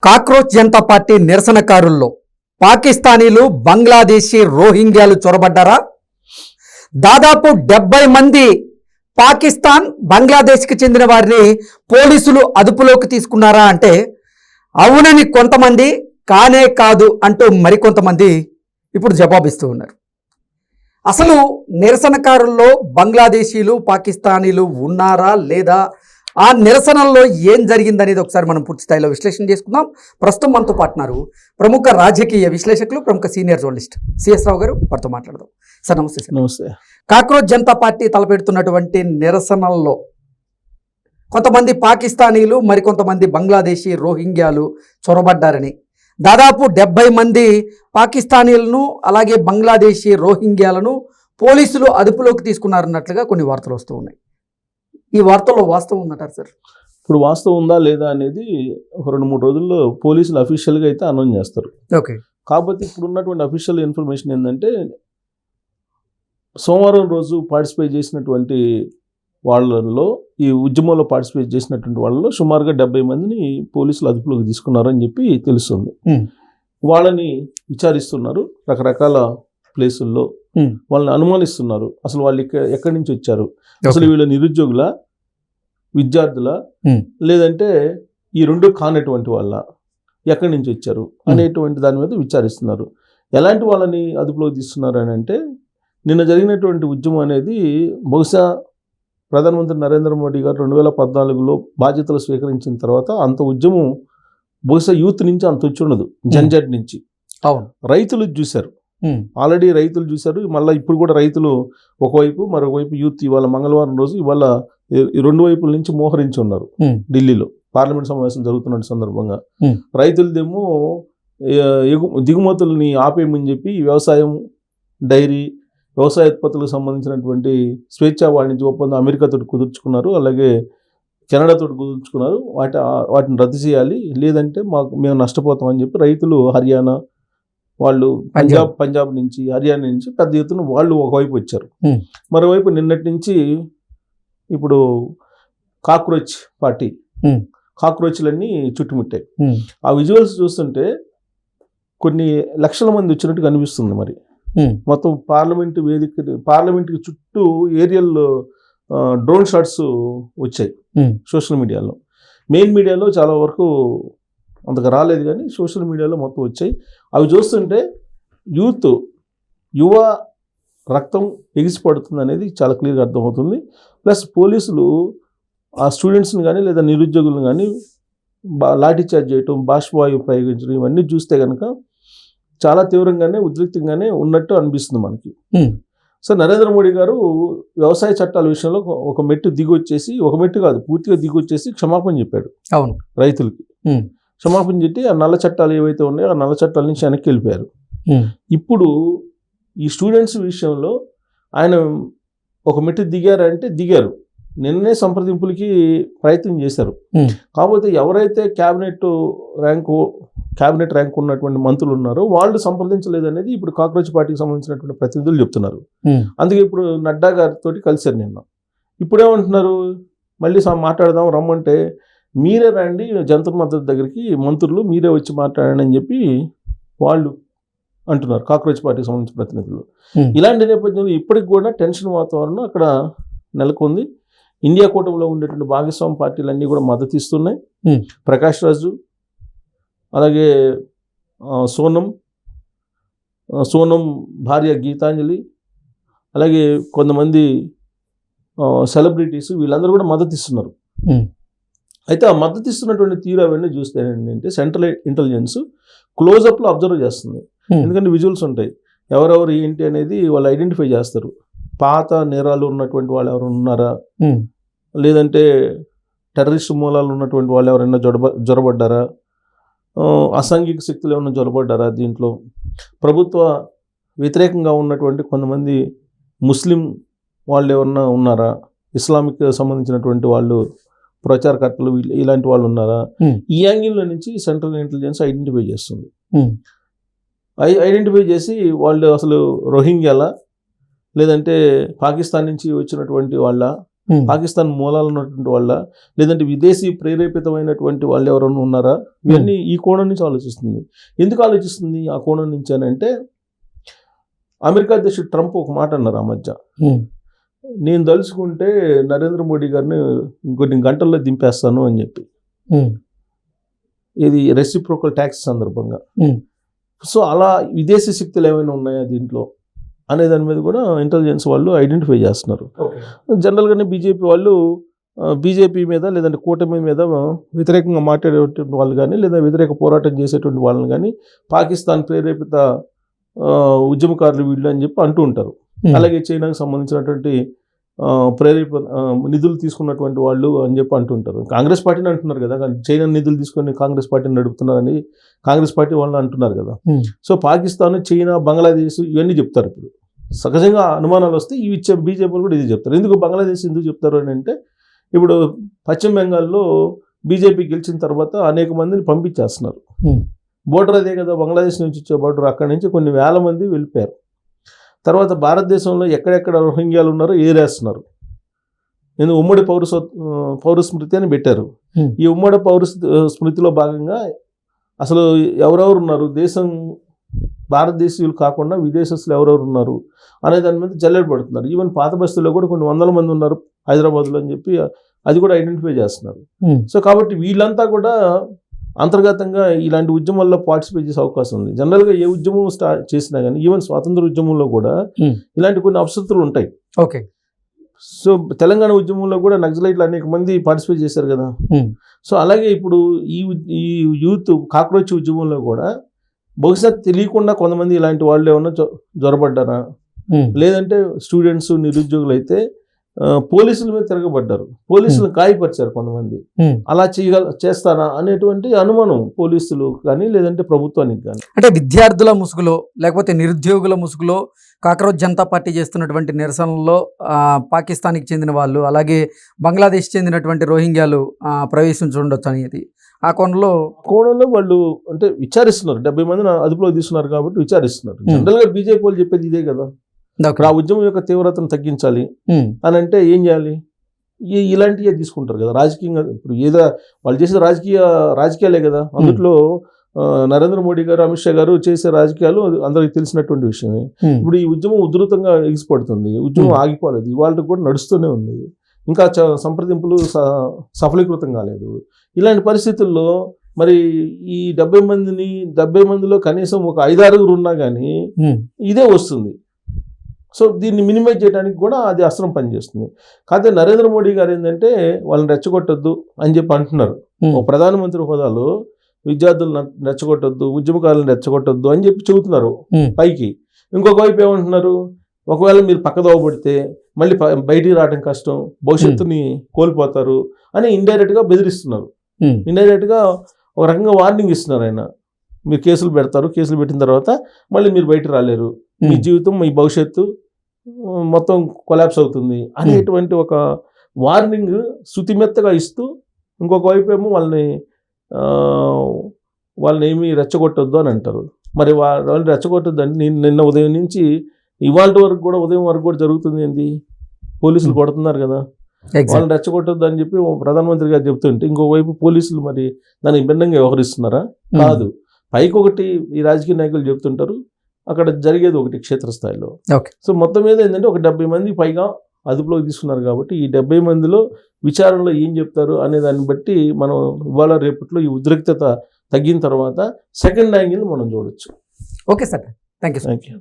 Cockroach Janata party నిరసనకారుల్లో పాకిస్తానీలు, బంగ్లాదేశీ, రోహింగ్యాలు చొరబడ్డారా? దాదాపు 70 మంది పాకిస్తాన్, బంగ్లాదేశ్కి చెందిన వారిని పోలీసులు అదుపులోకి తీసుకున్నారా అంటే అవునని కొంతమంది, కానే కాదు అంటూ మరికొంతమంది ఇప్పుడు జవాబిస్తూ ఉన్నారు. అసలు నిరసనకారుల్లో బంగ్లాదేశీలు, పాకిస్తానీలు ఉన్నారా లేదా, ఆ నిరసనల్లో ఏం జరిగిందనేది ఒకసారి మనం పూర్తి స్థాయిలో విశ్లేషణ చేసుకుందాం. ప్రస్తుతం మనతో పాటున్నారు ప్రముఖ రాజకీయ విశ్లేషకులు, ప్రముఖ సీనియర్ జర్నలిస్ట్ సిఎస్ రావు గారు. వారితో మాట్లాడదాం. సార్ నమస్తే. సార్ నమస్తే. కాక్రోచ్ జనతా పార్టీ తలపెడుతున్నటువంటి నిరసనల్లో కొంతమంది పాకిస్తానీలు, మరికొంతమంది బంగ్లాదేశీ, రోహింగ్యాలు చొరబడ్డారని, దాదాపు 70 మంది పాకిస్తానీలను అలాగే బంగ్లాదేశీ, రోహింగ్యాలను పోలీసులు అదుపులోకి తీసుకున్నారన్నట్లుగా కొన్ని వార్తలు వస్తూ ఉన్నాయి. ఈ వార్తల్లో వాస్తవం ఉందంటారు సార్? ఇప్పుడు వాస్తవం ఉందా లేదా అనేది ఒక 2-3 రోజుల్లో పోలీసులు అఫీషియల్గా అయితే అనౌన్స్ చేస్తారు. ఓకే. కాకపోతే ఇప్పుడు ఉన్నటువంటి అఫీషియల్ ఇన్ఫర్మేషన్ ఏంటంటే, సోమవారం రోజు పార్టిసిపేట్ చేసినటువంటి వాళ్ళలో, ఈ ఉద్యమంలో పార్టిసిపేట్ చేసినటువంటి వాళ్ళలో సుమారుగా 70 మందిని పోలీసులు అదుపులోకి తీసుకున్నారని చెప్పి తెలుస్తుంది. వాళ్ళని విచారిస్తున్నారు రకరకాల ప్లేసుల్లో, వాళ్ళని అనుమానిస్తున్నారు. అసలు వాళ్ళు ఎక్కడి నుంచి వచ్చారు, అసలు వీళ్ళ నిరుద్యోగుల, విద్యార్థుల, లేదంటే ఈ రెండు కానటువంటి వాళ్ళ, ఎక్కడి నుంచి వచ్చారు అనేటువంటి దాని మీద విచారిస్తున్నారు. ఎలాంటి వాళ్ళని అదుపులోకి తీస్తున్నారు అని అంటే, నిన్న జరిగినటువంటి ఉద్యమం అనేది బహుశా ప్రధానమంత్రి నరేంద్ర మోడీ గారు 2014లో బాధ్యతలు స్వీకరించిన తర్వాత అంత ఉద్యమం బహుశా యూత్ నుంచి అంత వచ్చి ఉండదు, జంజట్ నుంచి. రైతులు చూశారు, ఆల్రెడీ రైతులు చూశారు. మళ్ళీ ఇప్పుడు కూడా రైతులు ఒకవైపు, మరొకవైపు యూత్ ఇవాళ మంగళవారం రోజు ఇవాళ ఈ రెండు వైపుల నుంచి మోహరించి ఉన్నారు. ఢిల్లీలో పార్లమెంట్ సమావేశం జరుగుతున్న సందర్భంగా రైతులదేమో దిగుమతుల్ని ఆపేయమని చెప్పి వ్యవసాయం, డైరీ, వ్యవసాయ ఉత్పత్తులకు సంబంధించినటువంటి స్వేచ్ఛా వాణిజ్య ఒప్పందం అమెరికాతో కుదుర్చుకున్నారు, అలాగే కెనడాతో కుదుర్చుకున్నారు. వాటిని రద్దు చేయాలి, లేదంటే మేము నష్టపోతామని చెప్పి రైతులు హర్యానా వాళ్ళు, పంజాబ్ నుంచి, హర్యానా నుంచి పెద్ద ఎత్తున వాళ్ళు ఒకవైపు వచ్చారు. మరోవైపు నిన్నటి నుంచి ఇప్పుడు కాక్రోచ్ పార్టీ, కాక్రోచ్లన్నీ చుట్టుముట్టాయి. ఆ విజువల్స్ చూస్తుంటే కొన్ని లక్షల మంది వచ్చినట్టు కనిపిస్తుంది. మరి మొత్తం పార్లమెంట్కి చుట్టూ ఏరియల్ డ్రోన్ షాట్స్ వచ్చాయి సోషల్ మీడియాలో. మెయిన్ మీడియాలో చాలా వరకు అంతగా రాలేదు, కానీ సోషల్ మీడియాలో మొత్తం వచ్చాయి. అవి చూస్తుంటే యువ రక్తం ఎగిసిపడుతుంది అనేది చాలా క్లియర్గా అర్థమవుతుంది. ప్లస్ పోలీసులు ఆ స్టూడెంట్స్ని కానీ లేదా నిరుద్యోగులను కానీ లాఠీ చార్జ్ చేయటం, బాష్పవాయువు ప్రయోగించడం, ఇవన్నీ చూస్తే కనుక చాలా తీవ్రంగానే, ఉద్రిక్తంగానే ఉన్నట్టు అనిపిస్తుంది మనకి. సో నరేంద్ర మోడీ గారు వ్యవసాయ చట్టాల విషయంలో ఒక మెట్టు దిగొచ్చేసి, ఒక మెట్టు కాదు పూర్తిగా దిగొచ్చేసి క్షమాపణ చెప్పాడు. అవును, రైతులకి క్షమాపణ చెప్పి ఆ నల్ల చట్టాలు ఏవైతే ఉన్నాయో ఆ నల్ల చట్టాల నుంచి వెనక్కి వెళ్ళిపోయారు. ఇప్పుడు ఈ స్టూడెంట్స్ విషయంలో ఆయన ఒక మెట్టు దిగారంటే దిగారు. నిన్నే సంప్రదింపులకి ప్రయత్నం చేశారు. కాకపోతే ఎవరైతే క్యాబినెట్ ర్యాంక్ ఉన్నటువంటి మంత్రులు ఉన్నారో వాళ్ళు సంప్రదించలేదనేది ఇప్పుడు కాక్రోచ్ పార్టీకి సంబంధించినటువంటి ప్రతినిధులు చెప్తున్నారు. అందుకే ఇప్పుడు నడ్డా గారితో కలిశారు నిన్న. ఇప్పుడేమంటున్నారు, మళ్ళీ మాట్లాడదాం రమ్మంటే మీరే రండి జంతర్ మంతర్ దగ్గరికి, మంత్రులు మీరే వచ్చి మాట్లాడండి అని చెప్పి వాళ్ళు అంటున్నారు, కాక్రోచ్ పార్టీకి సంబంధించిన ప్రతినిధులు. ఇలాంటి నేపథ్యంలో ఇప్పటికి కూడా టెన్షన్ వాతావరణం అక్కడ నెలకొంది. ఇండియా కూటమిలో ఉండేటువంటి భాగస్వామి పార్టీలన్నీ కూడా మద్దతు ఇస్తున్నాయి. ప్రకాష్ రాజు, అలాగే సోనం భార్య గీతాంజలి, అలాగే కొంతమంది సెలబ్రిటీస్, వీళ్ళందరూ కూడా మద్దతు ఇస్తున్నారు. అయితే ఆ మద్దతు ఇస్తున్నటువంటి తీరు అవన్నీ చూస్తే ఏంటంటే సెంట్రల్ ఇంటెలిజెన్స్ క్లోజప్లో అబ్జర్వ్ చేస్తుంది. ఎందుకంటే విజువల్స్ ఉంటాయి, ఎవరెవరు ఏంటి అనేది వాళ్ళు ఐడెంటిఫై చేస్తారు. పాత నేరాలు ఉన్నటువంటి వాళ్ళు ఎవరు ఉన్నారా, లేదంటే టెర్రరిస్ట్ మూలాలు ఉన్నటువంటి వాళ్ళు ఎవరైనా జొరబడ్డారా, అసాంఘిక శక్తులు ఏమైనా జొరబడ్డారా, దీంట్లో ప్రభుత్వ వ్యతిరేకంగా ఉన్నటువంటి కొంతమంది ముస్లిం వాళ్ళు ఎవరన్నా ఉన్నారా, ఇస్లామిక్ సంబంధించినటువంటి వాళ్ళు ప్రచారకర్తలు ఇలాంటి వాళ్ళు ఉన్నారా, ఈ యాంగిల్లో నుంచి సెంట్రల్ ఇంటెలిజెన్స్ ఐడెంటిఫై చేస్తుంది. ఐడెంటిఫై చేసి వాళ్ళు అసలు రోహింగ్యాలా, లేదంటే పాకిస్తాన్ నుంచి వచ్చినటువంటి వాళ్ళ పాకిస్తాన్ మూలాలు ఉన్నటువంటి వాళ్ళ, లేదంటే విదేశీ ప్రేరేపితమైనటువంటి వాళ్ళు ఎవరైనా ఉన్నారా? ఇవన్నీ ఈ కోణం నుంచి ఆలోచిస్తుంది. ఎందుకు ఆలోచిస్తుంది ఆ కోణం నుంచి అని అంటే, అమెరికా అధ్యక్షుడు ట్రంప్ ఒక మాట అన్నారు ఆ మధ్య, నేను తలుచుకుంటే నరేంద్ర మోడీ గారిని ఇంకొన్ని గంటల్లో దింపేస్తాను అని చెప్పి. ఇది రెసిప్రోకల్ ట్యాక్స్ సందర్భంగా. సో అలా విదేశీ శక్తులు ఏమైనా ఉన్నాయా దీంట్లో అనే దాని మీద కూడా ఇంటెలిజెన్స్ వాళ్ళు ఐడెంటిఫై చేస్తున్నారు. జనరల్గానే బీజేపీ వాళ్ళు బీజేపీ మీద లేదంటే కూటమి మీద వ్యతిరేకంగా మాట్లాడేటువంటి వాళ్ళు కానీ, లేదా వ్యతిరేక పోరాటం చేసేటువంటి వాళ్ళని కానీ పాకిస్తాన్ ప్రేరేపిత ఉద్యమకారులు వీళ్ళు అని చెప్పి అంటూ ఉంటారు. అలాగే చైనాకు సంబంధించినటువంటి నిధులు తీసుకున్నటువంటి వాళ్ళు అని చెప్పి అంటుంటారు. కాంగ్రెస్ పార్టీని అంటున్నారు కదా, చైనా నిధులు తీసుకొని కాంగ్రెస్ పార్టీని నడుపుతున్నారని కాంగ్రెస్ పార్టీ వాళ్ళని అంటున్నారు కదా. సో పాకిస్తాన్, చైనా, బంగ్లాదేశ్ ఇవన్నీ చెప్తారు. ఇప్పుడు సహజంగా అనుమానాలు వస్తే ఇవి ఇచ్చే బీజేపీ కూడా ఇది చెప్తారు. ఎందుకు బంగ్లాదేశ్ ఎందుకు చెప్తారు అని అంటే, ఇప్పుడు పశ్చిమ బెంగాల్లో బీజేపీ గెలిచిన తర్వాత అనేక మందిని పంపించేస్తున్నారు. బోర్డర్ అదే కదా, బంగ్లాదేశ్ నుంచి వచ్చే బోర్డర్, అక్కడి నుంచి కొన్ని వేల మంది వెళ్ళిపోయారు. తర్వాత భారతదేశంలో ఎక్కడెక్కడ రోహింగ్యాలు ఉన్నారో ఏరేస్తున్నారు. నేను ఉమ్మడి పౌర స్మృతి అని పెట్టారు. ఈ ఉమ్మడి పౌర స్మృతిలో భాగంగా అసలు ఎవరెవరు ఉన్నారు, భారతదేశీయులు కాకుండా విదేశస్తులు ఎవరెవరు ఉన్నారు అనే దాని మీద జల్లెడ పడుతున్నారు. ఈవెన్ పాత బస్తీలో కూడా కొన్ని వందల మంది ఉన్నారు హైదరాబాద్లో అని చెప్పి అది కూడా ఐడెంటిఫై చేస్తున్నారు. సో కాబట్టి వీళ్ళంతా కూడా అంతర్గతంగా ఇలాంటి ఉద్యమాల్లో పార్టిసిపేట్ చేసే అవకాశం ఉంది. జనరల్గా ఏ ఉద్యమం చేసినా కానీ, ఈవెన్ స్వాతంత్ర ఉద్యమంలో కూడా ఇలాంటి కొన్ని అపశృతులు ఉంటాయి. ఓకే. సో తెలంగాణ ఉద్యమంలో కూడా నక్సలైట్లు అనేక మంది పార్టిసిపేట్ చేశారు కదా. సో అలాగే ఇప్పుడు ఈ యూత్ కాక్రోచ్ ఉద్యమంలో కూడా బహుశా తెలియకుండా కొంతమంది ఇలాంటి వాళ్ళు ఏమన్నా జ్వరపడ్డారా, లేదంటే స్టూడెంట్స్, నిరుద్యోగులు అయితే పోలీసుల మీద తిరగబడ్డారు, పోలీసులను గాయపరిచారు కొంతమంది. అలా చేస్తారా అనేటువంటి అనుమానం పోలీసులు కానీ లేదంటే ప్రభుత్వానికి కానీ. అంటే విద్యార్థుల ముసుగులో లేకపోతే నిరుద్యోగుల ముసుగులో కాక్రోచ్ జనతా పార్టీ చేస్తున్నటువంటి నిరసనల్లో పాకిస్తాన్కి చెందిన వాళ్ళు, అలాగే బంగ్లాదేశ్ చెందినటువంటి రోహింగ్యాలు ప్రవేశించుండొచ్చు అనేది ఆ కోణంలో వాళ్ళు అంటే విచారిస్తున్నారు. 70 మందిని అదుపులో తీసుకున్నారు కాబట్టి విచారిస్తున్నారు. జనరల్గా బీజేపీ వాళ్ళు చెప్పేది ఇదే కదా, ఆ ఉద్యమం యొక్క తీవ్రతను తగ్గించాలి అని అంటే ఏం చేయాలి, ఇలాంటివే తీసుకుంటారు కదా రాజకీయంగా. ఇప్పుడు ఏదో వాళ్ళు చేసే రాజకీయాలే కదా. అందులో నరేంద్ర మోడీ గారు, అమిత్ షా గారు చేసే రాజకీయాలు అందరికి తెలిసినటువంటి విషయమే. ఇప్పుడు ఈ ఉద్యమం ఉధృతంగా ఎగిసిపడుతుంది, ఉద్యమం ఆగిపోలేదు, ఇవాళ కూడా నడుస్తూనే ఉంది, ఇంకా సంప్రదింపులు సఫలీకృతం కాలేదు. ఇలాంటి పరిస్థితుల్లో మరి ఈ 70 మందిలో కనీసం ఒక 5-6 ఉన్నా కానీ ఇదే వస్తుంది. సో దీన్ని మినిమైజ్ చేయడానికి కూడా అది అస్త్రం పనిచేస్తుంది. కాకపోతే నరేంద్ర మోడీ గారు ఏంటంటే వాళ్ళని రెచ్చగొట్టద్దు అని చెప్పి అంటున్నారు. ఒక ప్రధానమంత్రి హోదాలో విద్యార్థులను రెచ్చగొట్టద్దు, ఉద్యమకారులను రెచ్చగొట్టద్దు అని చెప్పి చెబుతున్నారు పైకి. ఇంకొక వైపు ఏమంటున్నారు, ఒకవేళ మీరు పక్కదోవ పడితే మళ్ళీ బయటికి రావడం కష్టం, భవిష్యత్తుని కోల్పోతారు అని ఇండైరెక్ట్గా బెదిరిస్తున్నారు. ఇండైరెక్ట్గా ఒక రకంగా వార్నింగ్ ఇస్తున్నారు. ఆయన మీరు కేసులు పెడతారు, కేసులు పెట్టిన తర్వాత మళ్ళీ మీరు బయట రాలేరు, మీ జీవితం, మీ భవిష్యత్తు మొత్తం కొలాప్స్ అవుతుంది అనేటువంటి ఒక వార్నింగ్ శుతిమెత్తగా ఇస్తూ, ఇంకొక వైపు ఏమో వాళ్ళని ఏమీ రెచ్చగొట్టొద్దు అని అంటారు. మరి వాళ్ళని రెచ్చగొట్టొద్దు అంటే నిన్న ఉదయం నుంచి ఇవాళ వరకు కూడా, ఉదయం వరకు కూడా జరుగుతుంది ఏంటి, పోలీసులు కొడుతున్నారు కదా, వాళ్ళని రెచ్చగొట్టొద్దు అని చెప్పి ప్రధానమంత్రి గారు చెప్తుంటే ఇంకొక వైపు పోలీసులు మరి దానికి భిన్నంగా వ్యవహరిస్తున్నారా? కాదు. పైకి ఒకటి ఈ రాజకీయ నాయకులు చెప్తుంటారు, అక్కడ జరిగేది ఒకటి క్షేత్రస్థాయిలో. సో మొత్తం మీద ఏంటంటే ఒక 70 మంది పైగా అదుపులోకి తీసుకున్నారు కాబట్టి ఈ 70 మందిలో విచారణలో ఏం చెప్తారు అనే దాన్ని బట్టి మనం ఇవాళ రేపట్లో ఈ ఉద్రిక్తత తగ్గిన తర్వాత సెకండ్ యాంగిల్ మనం చూడొచ్చు. Okay sir, thank you.